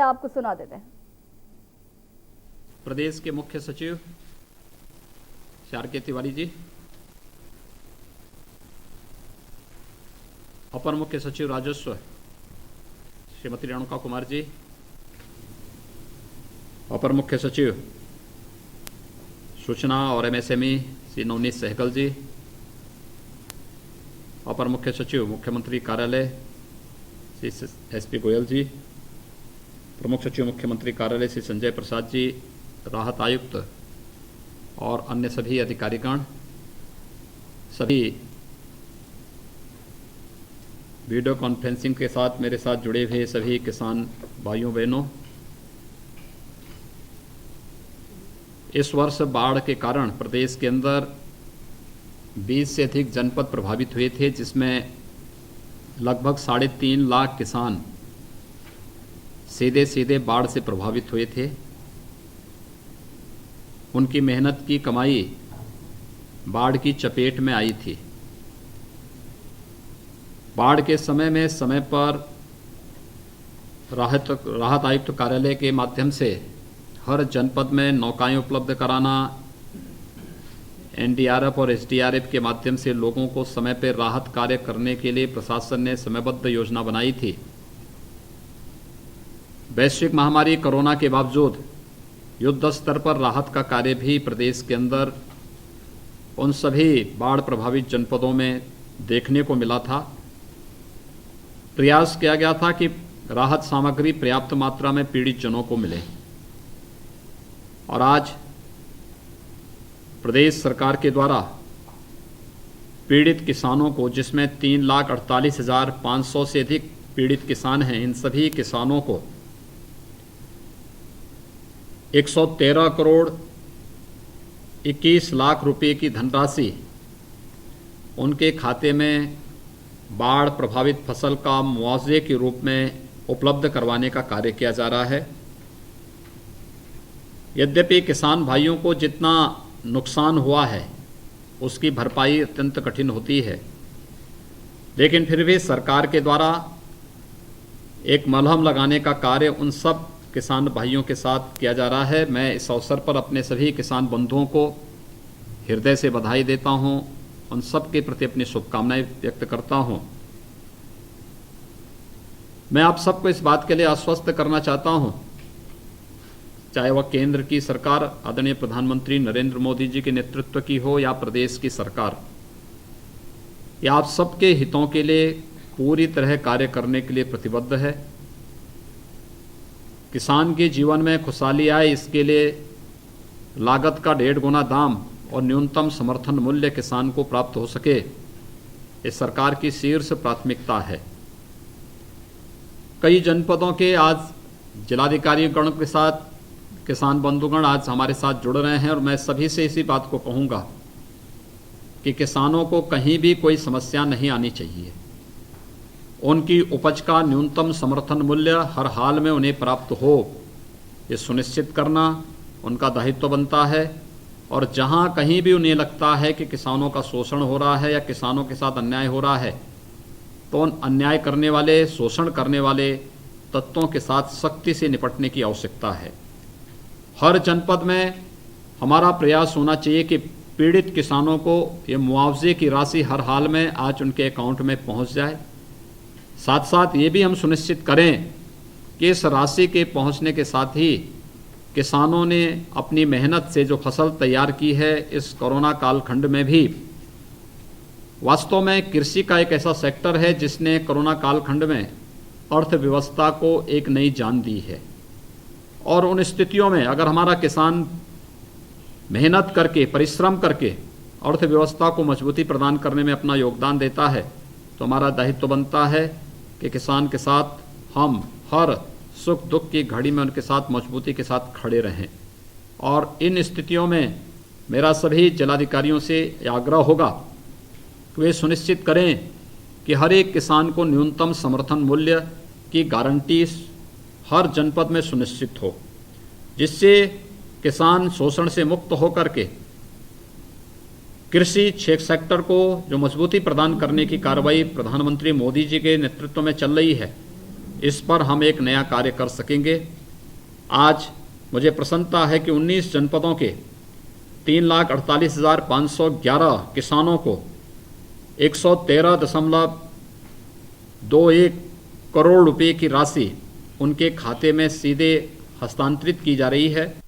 आपको सुना देते हैं। प्रदेश के मुख्य सचिव आर के तिवारी जी, अपर मुख्य सचिव राजस्व श्रीमती रेणुका कुमार जी, अपर मुख्य सचिव सूचना और एमएसएमई श्री नवनीत सहगल जी, अपर मुख्य सचिव मुख्यमंत्री कार्यालय श्री एसपी गोयल जी, प्रमुख सचिव मुख्यमंत्री कार्यालय श्री संजय प्रसाद जी, राहत आयुक्त और अन्य सभी अधिकारीगण, सभी वीडियो कॉन्फ्रेंसिंग के साथ मेरे साथ जुड़े हुए सभी किसान भाइयों बहनों, इस वर्ष बाढ़ के कारण प्रदेश के अंदर 20 से अधिक जनपद प्रभावित हुए थे, जिसमें लगभग 3.5 लाख किसान सीधे सीधे बाढ़ से प्रभावित हुए थे। उनकी मेहनत की कमाई बाढ़ की चपेट में आई थी। बाढ़ के समय में समय पर राहत आयुक्त कार्यालय के माध्यम से हर जनपद में नौकाएं उपलब्ध कराना, एनडीआरएफ और एसडीआरएफ के माध्यम से लोगों को समय पर राहत कार्य करने के लिए प्रशासन ने समयबद्ध योजना बनाई थी। वैश्विक महामारी कोरोना के बावजूद युद्ध स्तर पर राहत का कार्य भी प्रदेश के अंदर उन सभी बाढ़ प्रभावित जनपदों में देखने को मिला था। प्रयास किया गया था कि राहत सामग्री पर्याप्त मात्रा में पीड़ित जनों को मिले, और आज प्रदेश सरकार के द्वारा पीड़ित किसानों को, जिसमें 3,48,500 से अधिक पीड़ित किसान हैं, इन सभी किसानों को 113 करोड़ 21 लाख रुपए की धनराशि उनके खाते में बाढ़ प्रभावित फसल का मुआवजे के रूप में उपलब्ध करवाने का कार्य किया जा रहा है। यद्यपि किसान भाइयों को जितना नुकसान हुआ है उसकी भरपाई अत्यंत कठिन होती है, लेकिन फिर भी सरकार के द्वारा एक मलहम लगाने का कार्य उन सब किसान भाइयों के साथ किया जा रहा है। मैं इस अवसर पर अपने सभी किसान बंधुओं को हृदय से बधाई देता हूं, उन सब के प्रति अपनी शुभकामनाएं व्यक्त करता हूं। मैं आप सबको इस बात के लिए आश्वस्त करना चाहता हूं, चाहे वह केंद्र की सरकार आदरणीय प्रधानमंत्री नरेंद्र मोदी जी के नेतृत्व की हो या प्रदेश की सरकार, यह आप सबके हितों के लिए पूरी तरह कार्य करने के लिए प्रतिबद्ध है। किसान के जीवन में खुशहाली आए, इसके लिए लागत का 1.5 गुना दाम और न्यूनतम समर्थन मूल्य किसान को प्राप्त हो सके, इस सरकार की शीर्ष प्राथमिकता है। कई जनपदों के आज जिलाधिकारीगण के साथ किसान बंधुगण आज हमारे साथ जुड़ रहे हैं, और मैं सभी से इसी बात को कहूँगा कि किसानों को कहीं भी कोई समस्या नहीं आनी चाहिए। उनकी उपज का न्यूनतम समर्थन मूल्य हर हाल में उन्हें प्राप्त हो, ये सुनिश्चित करना उनका दायित्व बनता है। और जहां कहीं भी उन्हें लगता है कि किसानों का शोषण हो रहा है या किसानों के साथ अन्याय हो रहा है, तो उन अन्याय करने वाले, शोषण करने वाले तत्वों के साथ सख्ती से निपटने की आवश्यकता है। हर जनपद में हमारा प्रयास होना चाहिए कि पीड़ित किसानों को ये मुआवजे की राशि हर हाल में आज उनके अकाउंट में पहुंच जाए। साथ साथ ये भी हम सुनिश्चित करें कि इस राशि के पहुंचने के साथ ही किसानों ने अपनी मेहनत से जो फसल तैयार की है, इस कोरोना कालखंड में भी वास्तव में कृषि का एक ऐसा सेक्टर है जिसने कोरोना कालखंड में अर्थव्यवस्था को एक नई जान दी है। और उन स्थितियों में अगर हमारा किसान मेहनत करके, परिश्रम करके अर्थव्यवस्था को मजबूती प्रदान करने में अपना योगदान देता है, तो हमारा दायित्व बनता है कि किसान के साथ हम हर सुख दुख की घड़ी में उनके साथ मजबूती के साथ खड़े रहें। और इन स्थितियों में मेरा सभी जिलाधिकारियों से आग्रह होगा कि वे सुनिश्चित करें कि हर एक किसान को न्यूनतम समर्थन मूल्य की गारंटी हर जनपद में सुनिश्चित हो, जिससे किसान शोषण से मुक्त होकर के कृषि सेक्टर को जो मजबूती प्रदान करने की कार्रवाई प्रधानमंत्री मोदी जी के नेतृत्व में चल रही है, इस पर हम एक नया कार्य कर सकेंगे। आज मुझे प्रसन्नता है कि 19 जनपदों के 3,48,511 किसानों को 113.21 करोड़ रुपए की राशि उनके खाते में सीधे हस्तांतरित की जा रही है।